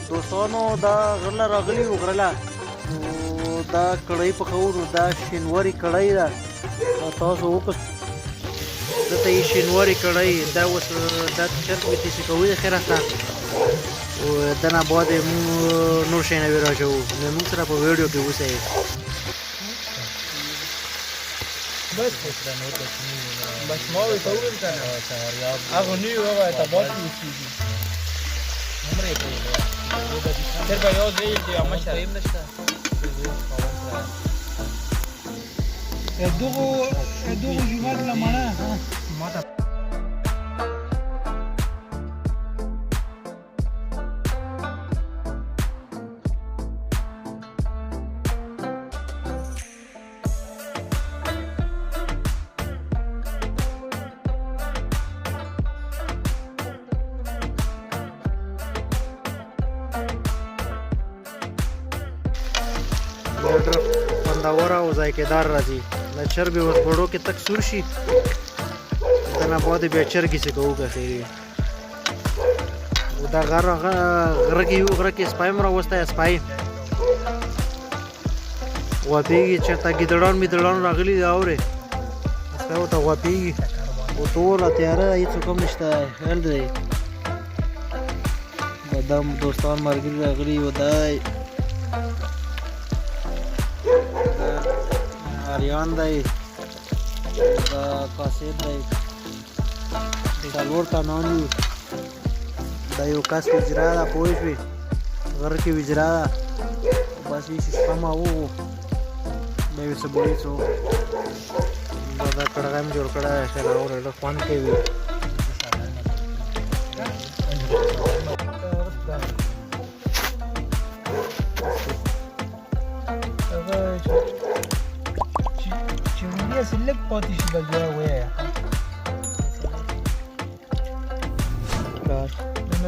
دوستانو دا غله راغلی و غرله نو دا کړی پخوو نو دا شینوري کړی ده تاسو وکړ دلته یې شینوري کړی دا اوس دا چرګ مې تیسې کوي خیر هسته و د نه بعد موږ نور شی نه وی راچوو نو موږ سره په ویډیو کې اوسئ بس ما ورته وویل که نه هغه نوي ووایه ته باد اوسېږي تر به یو ځای دی یو مشر دغو جومات له مڼه ماته ډېر خوندور او ذایقه‌دار راځي دا چرګ اوس غوړو کې تک سور شي د نه بعد بیا چرګې څه کوو که خیر دا غره کې یو غره کې سپی م راوستی سپی غوپېږي چېرته ګیدړان میدړان راغلي دي اورې سپی ورته غوپېږي خو ټوله تیاره هېڅوک هم نشته خیال دی دا دوستان ملګري راغلي و دی آریان دی دا قاصد دی څلور تنان یو دا یو کس وجرا ده پوه شوې غره کې وجرا ده بس یې شپه ما وغو دا یو څه بوی څو دا کړغی مې جوړ کړی دی ښه راوړی ډېر خوند کوي چې لږ پاتې شي به بیا ووایه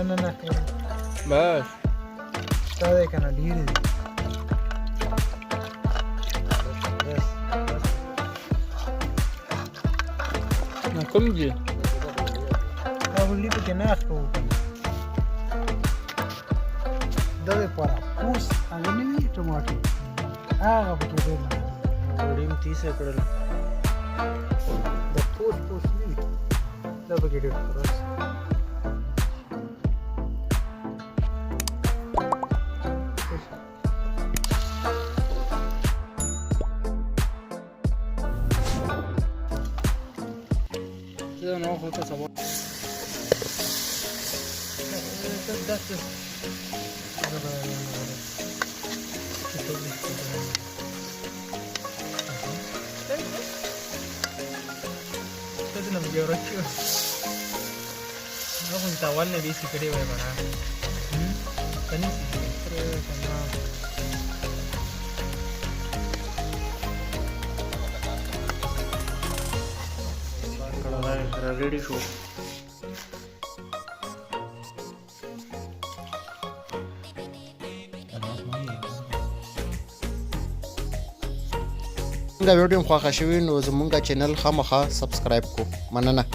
نه بس ستا دی که نه ډېر دی کوم دي هغه لي پکې نه اخلو د دې لپاره اوس هغه نه وي ټماټر هغه پکې ډېر غوړي م تیسه کړل د پوس نه وي دا پکې ډېر خلاص no ojo este sabor ready شو دا ویډیو مخه شوی نو زمونږ چینل خامخا سبسکرایب کو مننه